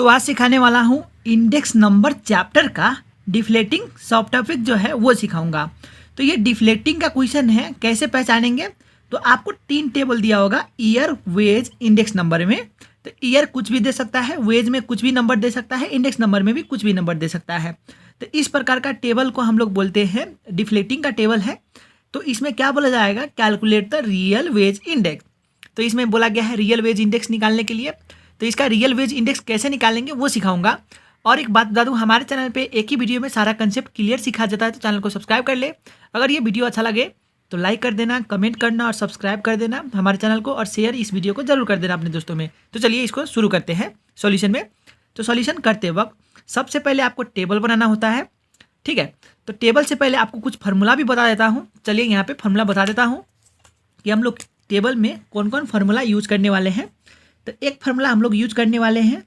तो आज सिखाने वाला हूँ इंडेक्स नंबर चैप्टर का डिफ्लेटिंग सब टॉपिक जो है वो सिखाऊंगा। तो ये डिफ्लेटिंग का क्वेश्चन है, कैसे पहचानेंगे? तो आपको 3 टेबल दिया होगा ईयर, वेज, इंडेक्स नंबर में। तो ईयर कुछ भी दे सकता है, वेज में कुछ भी नंबर दे सकता है, इंडेक्स नंबर में भी कुछ भी नंबर दे सकता है। तो इस प्रकार का टेबल को हम लोग बोलते हैं डिफ्लेटिंग का टेबल है। तो इसमें क्या बोला जाएगा? Calculate the real veg index. तो इसमें बोला गया है रियल वेज इंडेक्स निकालने के लिए। तो इसका रियल वेज इंडेक्स कैसे निकालेंगे वो सिखाऊंगा। और एक बात बता दूं, हमारे चैनल पे एक ही वीडियो में सारा कंसेप्ट क्लियर सिखा जाता है। तो चैनल को सब्सक्राइब कर ले। अगर ये वीडियो अच्छा लगे तो लाइक कर देना, कमेंट करना और सब्सक्राइब कर देना हमारे चैनल को, और शेयर इस वीडियो को जरूर कर देना अपने दोस्तों में। तो चलिए इसको शुरू करते हैं सॉल्यूशन में। तो सॉल्यूशन करते वक्त सबसे पहले आपको टेबल बनाना होता है, ठीक है। तो टेबल से पहले आपको कुछ फार्मूला भी बता देता हूँ। चलिए यहाँ पे फार्मूला बता देता हूँ कि हम लोग टेबल में कौन कौन फार्मूला यूज करने वाले हैं। तो एक फार्मूला हम लोग यूज करने वाले हैं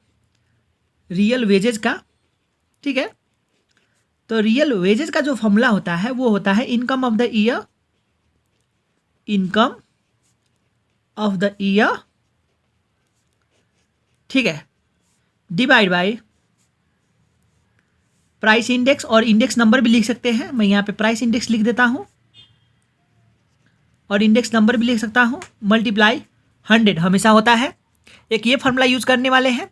रियल वेजेस का, ठीक है। तो रियल वेजेस का जो फार्मूला होता है वो होता है income of the year, income of the year, ठीक है, डिवाइड बाय प्राइस इंडेक्स, और इंडेक्स नंबर भी लिख सकते हैं। मैं यहाँ पे प्राइस इंडेक्स लिख देता हूँ और इंडेक्स नंबर भी लिख सकता हूँ, मल्टीप्लाई 100 हमेशा होता है। एक ये फार्मूला यूज करने वाले हैं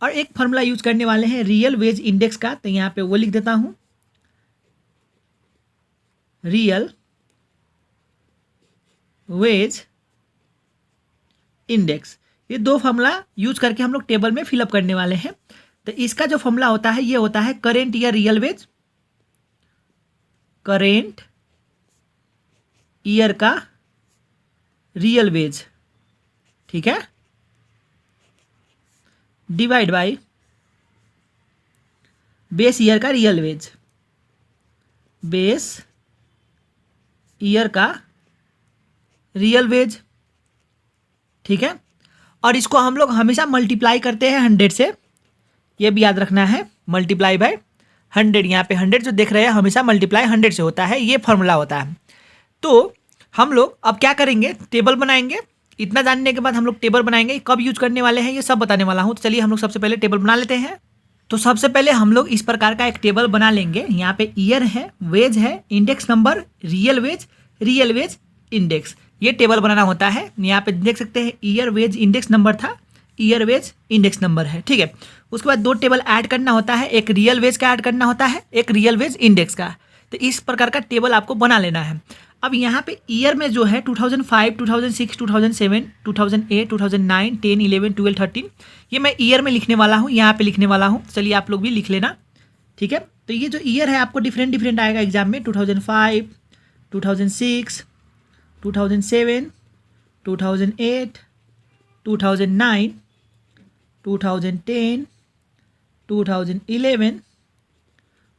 और एक फार्मूला यूज करने वाले हैं रियल वेज इंडेक्स का। तो यहाँ पे वो लिख देता हूँ, रियल वेज इंडेक्स। ये दो फार्मूला यूज करके हम लोग टेबल में फिलअप करने वाले हैं। तो इसका जो फार्मूला होता है ये होता है current year real veg, current year का रियल वेज, ठीक है, डिवाइड बाय बेस ईयर का रियल वेज, बेस ईयर का रियल वेज, ठीक है। और इसको हम लोग हमेशा मल्टीप्लाई करते हैं 100 से, ये भी याद रखना है, मल्टीप्लाई बाय 100। यहाँ पे 100 जो देख रहे हैं हमेशा मल्टीप्लाई 100 से होता है, ये फॉर्मूला होता है। तो हम लोग अब क्या करेंगे? टेबल बनाएंगे। इतना जानने के बाद हम लोग टेबल बनाएंगे, कब यूज करने वाले हैं ये सब बताने वाला हूँ। तो चलिए हम लोग सबसे पहले टेबल बना लेते हैं। तो सबसे पहले हम लोग इस प्रकार का एक टेबल बना लेंगे। यहाँ पे ईयर है, वेज है, index number, real veg index, ये टेबल बनाना होता है। यहाँ पे देख सकते हैं ईयर वेज इंडेक्स नंबर था, ईयर वेज इंडेक्स नंबर है, ठीक है। उसके बाद 2 टेबल ऐड करना होता है, एक रियल वेज का ऐड करना होता है, एक रियल वेज इंडेक्स का। तो इस प्रकार का टेबल आपको बना लेना है। अब यहाँ पे ईयर में जो है 2005, 2006, 2007, 2008, 2009, 10, 11, 12, 13, ये मैं ईयर में लिखने वाला हूँ, यहाँ पे लिखने वाला हूँ। चलिए आप लोग भी लिख लेना, ठीक है। तो ये जो ईयर है आपको डिफरेंट आएगा एग्जाम में, 2005, 2006, 2007, 2008, 2009, 2010, 2011,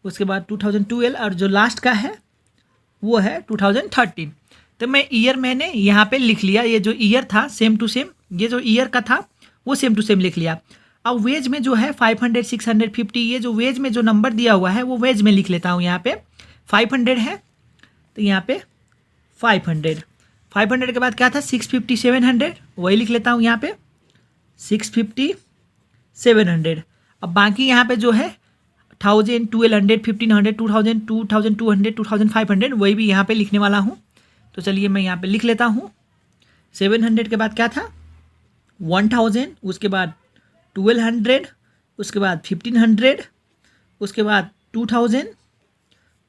उसके बाद 2012, और जो लास्ट का है वो है 2013। तो मैं ईयर मैंने यहाँ पे लिख लिया, ये जो ईयर था सेम टू सेम, ये जो ईयर का था वो सेम टू सेम लिख लिया। अब वेज में जो है 500, 650, ये जो वेज में जो नंबर दिया हुआ है वो वेज में लिख लेता हूँ। यहाँ पे 500 है तो यहाँ पे 500 के बाद क्या था? 650, 700, वही लिख लेता हूँ यहाँ पे 650, 700। अब बाकी यहाँ पे जो है 1000, 1200, 1500, 2000, 2200, 2500, वही भी यहाँ पे लिखने वाला हूँ। तो चलिए मैं यहाँ पे लिख लेता हूँ। 700 के बाद क्या था? 1000, उसके बाद 1200, उसके बाद 1500, उसके बाद 2000,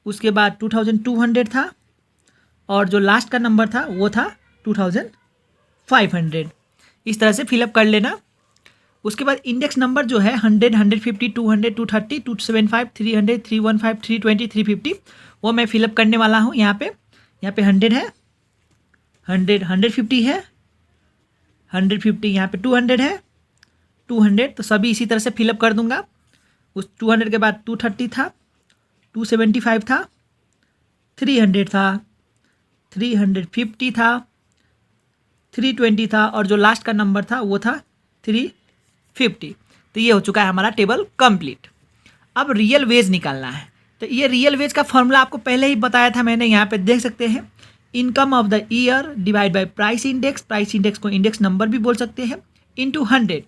उसके बाद 2200 था, और जो लास्ट का नंबर था वो था 2500। इस तरह से फिलअप कर लेना। उसके बाद इंडेक्स नंबर जो है 100, 150, 200, 230, 275, 300, 315, 320, 350, वो मैं फिलअप करने वाला हूँ। यहाँ पे 100 है, 100, 150 है, 150, यहाँ पे 200 है, 200, तो सभी इसी तरह से फिलअप कर दूंगा। उस 200 के बाद 230 था, 275 था, 300 था, 350 था, 320 था, और जो लास्ट का नंबर था वो था 350। तो ये हो चुका है हमारा टेबल कंप्लीट। अब रियल वेज निकालना है। तो ये रियल वेज का फॉर्मूला आपको पहले ही बताया था मैंने, यहाँ पे देख सकते हैं, income of the year divide by price index को इंडेक्स नंबर भी बोल सकते हैं, into 100।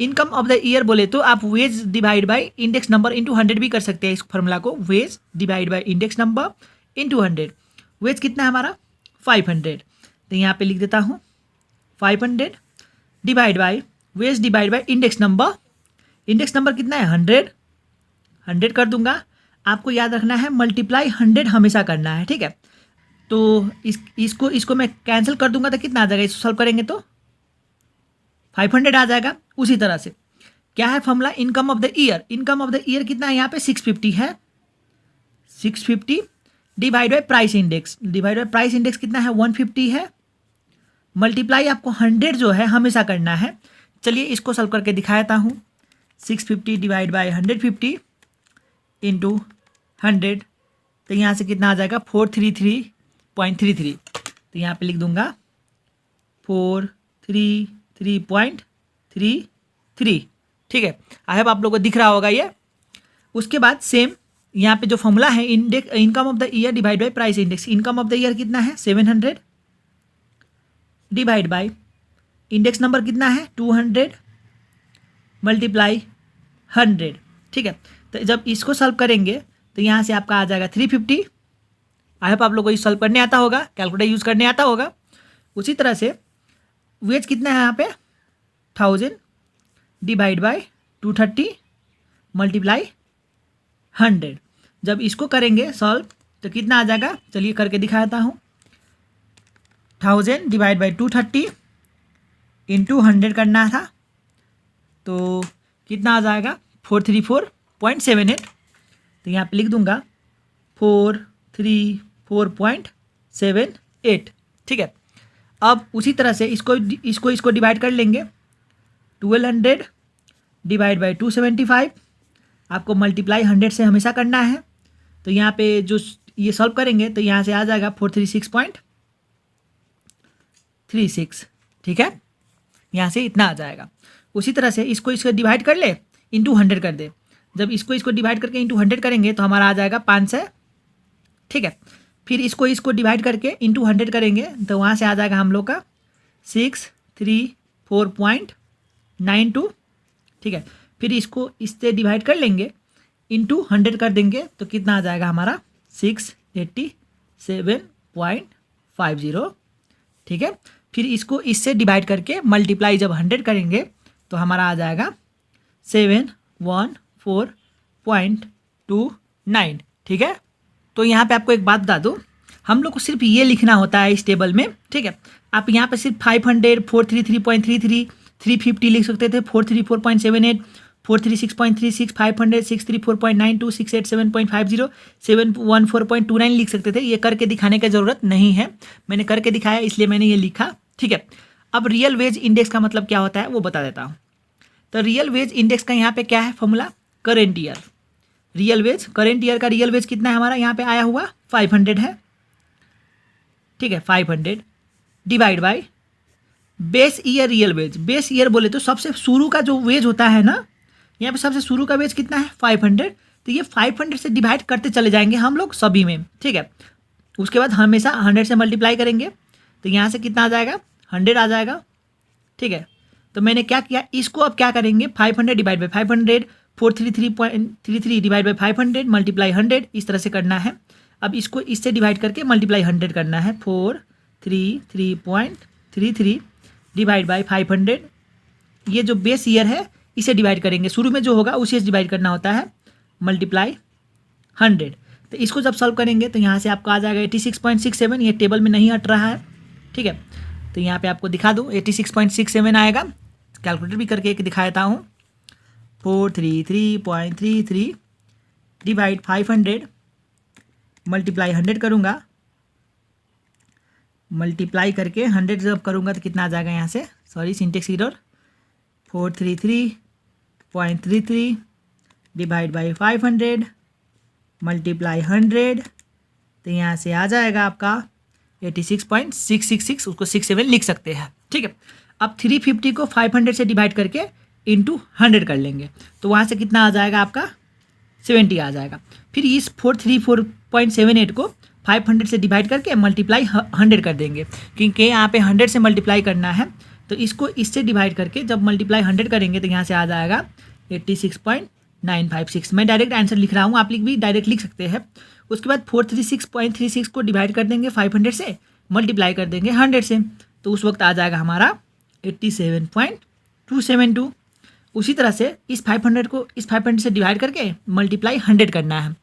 Income of the year बोले तो आप wage divide by index number into 100 भी कर सकते हैं इस फॉर्मूला को, wage divide by index number into 100। Wage कितना है हमारा 500, तो यहाँ पे लिख देता हूँ 500 divide by wage divide by index number कितना है 100 कर दूंगा। आपको याद रखना है मल्टीप्लाई 100 हमेशा करना है, ठीक है। तो इसको मैं कैंसिल कर दूंगा तो कितना आ जाएगा, इसको सॉल्व करेंगे तो 500 आ जाएगा। उसी तरह से क्या है formula income of the year, income of the year कितना है यहाँ पे 650 है, 650 divide by price index, divide by price index कितना है 150 है, मल्टीप्लाई आपको 100 जो है हमेशा करना है। चलिए इसको सॉल्व करके दिखाता हूँ। 650 डिवाइड बाय 150 इंटू 100, तो यहाँ से कितना आ जाएगा 433.33, तो यहाँ पे लिख दूंगा 433.33, ठीक है। आई होप आप लोगों को दिख रहा होगा ये। उसके बाद सेम यहाँ पे जो फॉर्मूला है income of the year divide by price index, income of the year कितना है 700 डिवाइड बाय इंडेक्स नंबर कितना है 200 मल्टीप्लाई 100, ठीक है। तो जब इसको सॉल्व करेंगे तो यहाँ से आपका आ जाएगा 350। आई होप आप लोगों को इस सॉल्व करने आता होगा, कैलकुलेटर यूज़ करने आता होगा। उसी तरह से वेज कितना है यहाँ पे 1000 डिवाइड बाय 230 मल्टीप्लाई 100। जब इसको करेंगे सॉल्व तो कितना आ जाएगा, चलिए करके दिखाता हूँ। 1000 डिवाइड बाय 230 इंटू 100 करना था, तो कितना आ जाएगा 434.78, तो यहाँ पे लिख दूंगा 434.78, ठीक है। अब उसी तरह से इसको डिवाइड कर लेंगे। 1200 डिवाइड बाय 275, आपको मल्टीप्लाई 100 से हमेशा करना है। तो यहाँ पे जो ये सॉल्व करेंगे तो यहाँ से आ जाएगा 436.36, ठीक है। यहाँ से इतना आ जाएगा। उसी तरह से इसको डिवाइड कर ले इंटू 100 कर दे। जब इसको डिवाइड करके इंटू 100 करेंगे तो हमारा आ जाएगा 500, ठीक है। फिर इसको डिवाइड करके इंटू 100 करेंगे तो वहाँ से आ जाएगा हम लोग का 634.92, ठीक है। फिर इसको इससे डिवाइड कर लेंगे इंटू 100 कर देंगे तो कितना आ जाएगा हमारा 687.50, ठीक है। फिर इसको इससे डिवाइड करके मल्टीप्लाई जब 100 करेंगे तो हमारा आ जाएगा 714.29, ठीक है। तो यहाँ पे आपको एक बात बता दूँ, हम लोग को सिर्फ ये लिखना होता है इस टेबल में, ठीक है। आप यहाँ पे सिर्फ 500, 433.33, 350 लिख सकते थे, 434.78, 436.36, 500, 634.92, 687.50, 714.29 लिख सकते थे। ये करके दिखाने की ज़रूरत नहीं है, मैंने करके दिखाया इसलिए मैंने ये लिखा, ठीक है। अब रियल वेज इंडेक्स का मतलब क्या होता है वो बता देता हूँ। तो रियल वेज इंडेक्स का यहाँ पे क्या है formula, current year. Real veg, current year का रियल वेज कितना है हमारा यहाँ पे आया हुआ 500 है, ठीक है। 500 divide by base year real veg. Base year बोले तो सबसे शुरू का जो वेज होता है ना, यहाँ पे सबसे शुरू का वेज कितना है 500, तो ये 500 से डिवाइड करते चले जाएंगे हम लोग सभी में, ठीक है। उसके बाद हमेशा 100 से मल्टीप्लाई करेंगे तो यहाँ से कितना आ जाएगा 100 आ जाएगा, ठीक है। तो मैंने क्या किया, इसको अब क्या करेंगे 500 divide by 500, 433.33 divide by 500 multiply 100, इस तरह से करना है। अब इसको इससे डिवाइड करके मल्टीप्लाई 100 करना है, 433.33 डिवाइड बाई 500। ये जो बेस ईयर है इसे डिवाइड करेंगे, शुरू में जो होगा उसे डिवाइड करना होता है, मल्टीप्लाई 100। तो इसको जब सॉल्व करेंगे तो यहाँ से आपको आ जाएगा 86.67, ये टेबल में नहीं हट रहा है, ठीक है। तो यहाँ पे आपको दिखा दूँ 86.67 आएगा, कैलकुलेटर भी करके एक दिखा देता हूँ। 433.33 डिवाइड 500 मल्टीप्लाई 100 करूँगा, मल्टीप्लाई करके 100 जब करूँगा तो कितना आ जाएगा यहाँ से, sorry syntax error, 433.33 divide by 500 multiply 100, तो यहाँ से आ जाएगा आपका 86.666, उसको 67 लिख सकते हैं, ठीक है। अब 350 को 500 से डिवाइड करके इंटू 100 कर लेंगे तो वहाँ से कितना आ जाएगा आपका 70 आ जाएगा। फिर इस 434.78 को 500 से डिवाइड करके मल्टीप्लाई 100 कर देंगे, क्योंकि यहाँ पे 100 से मल्टीप्लाई करना है तो इसको इससे डिवाइड करके जब मल्टीप्लाई 100 करेंगे तो यहाँ से आ जाएगा 86.956। मैं डायरेक्ट आंसर लिख रहा हूँ, आप भी डायरेक्ट लिख सकते हैं। उसके बाद 436.36 को डिवाइड कर देंगे 500 से, मल्टीप्लाई कर देंगे 100 से, तो उस वक्त आ जाएगा हमारा 87.272। उसी तरह से इस 500 को इस 500 से डिवाइड करके मल्टीप्लाई 100 करना है,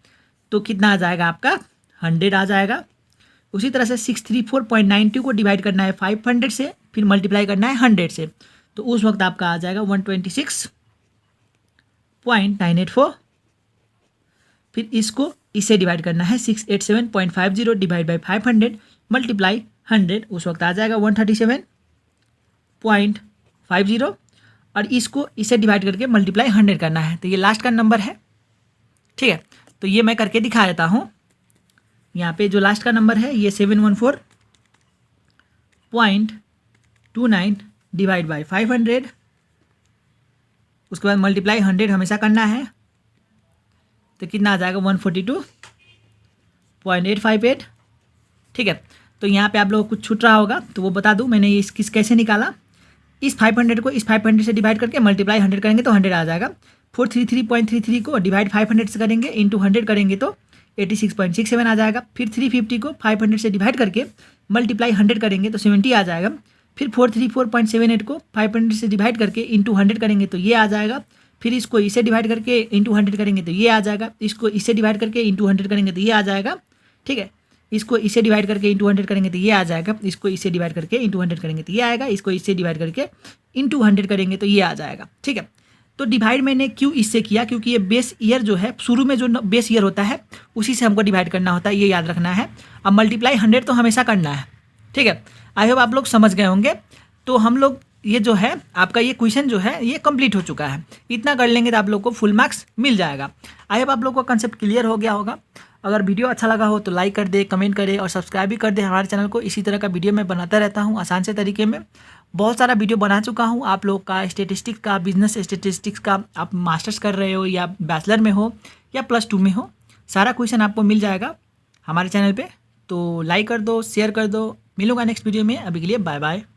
तो कितना आ जाएगा आपका 100 आ जाएगा। उसी तरह से 634.92 को डिवाइड करना है 500 से, फिर मल्टीप्लाई करना है 100 से, तो उस वक्त आपका आ जाएगा 126.984। फिर इसको इससे डिवाइड करना है 687.50 डिवाइड बाई 500 मल्टीप्लाई 100, उस वक्त आ जाएगा 137.50। और इसको इससे डिवाइड करके मल्टीप्लाई 100 करना है, तो ये लास्ट का नंबर है। ठीक है, तो ये मैं करके दिखा देता हूँ। यहाँ पे जो लास्ट का नंबर है ये 714.29 डिवाइड बाई 500, उसके बाद मल्टीप्लाई 100 हमेशा करना है, तो कितना आ जाएगा 142.858। ठीक है, तो यहाँ पे आप लोगों को कुछ छूट रहा होगा तो वो बता दूँ मैंने ये किस कैसे निकाला। इस 500 को इस 500 से डिवाइड करके मल्टीप्लाई 100 करेंगे तो 100 आ जाएगा। 433.33 को डिवाइड 500 से करेंगे इंटू 100 करेंगे तो 86.67 आ जाएगा। फिर 350 को 500 से डिवाइड करके मल्टीप्लाई 100 करेंगे तो 70 आ जाएगा। फिर 434.78 को 500 से डिवाइड करके इंटू 100 करेंगे तो ये आ जाएगा। फिर इसको इससे डिवाइड करके इंटू 100 करेंगे तो ये आ जाएगा। इसको इससे डिवाइड करके इंटू 100 करेंगे तो ये आ जाएगा। ठीक है, इसको इससे डिवाइड करके इंटू 100 करेंगे तो ये आ जाएगा। इसको इससे डिवाइड करके इंटू 100 करेंगे तो ये आएगा। इसको इससे डिवाइड करके इंटू 100 करेंगे तो ये आ जाएगा। ठीक है, तो डिवाइड मैंने क्यों इससे किया, क्योंकि ये बेस ईयर जो है शुरू में जो बेस ईयर होता है उसी से हमको डिवाइड करना होता है, ये याद रखना है। अब मल्टीप्लाई 100 तो हमेशा करना है। ठीक है, आई होप आप लोग समझ गए होंगे। तो हम लोग ये जो है आपका ये क्वेश्चन जो है ये कंप्लीट हो चुका है। इतना कर लेंगे तो आप लोग को फुल मार्क्स मिल जाएगा। आई होप आप लोग को कंसेप्ट क्लियर हो गया होगा। अगर वीडियो अच्छा लगा हो तो लाइक कर दे, कमेंट करे और सब्सक्राइब भी कर दे हमारे चैनल को। इसी तरह का वीडियो मैं बनाता रहता हूँ आसान से तरीके में। बहुत सारा वीडियो बना चुका हूँ आप लोग का, स्टेटिस्टिक्स का, बिजनेस स्टेटिस्टिक्स का। आप मास्टर्स कर रहे हो या बैचलर में हो या +2 में हो, सारा क्वेश्चन आपको मिल जाएगा हमारे चैनल पे। तो लाइक कर दो, शेयर कर दो। मिलूंगा नेक्स्ट वीडियो में, अभी के लिए बाय बाय।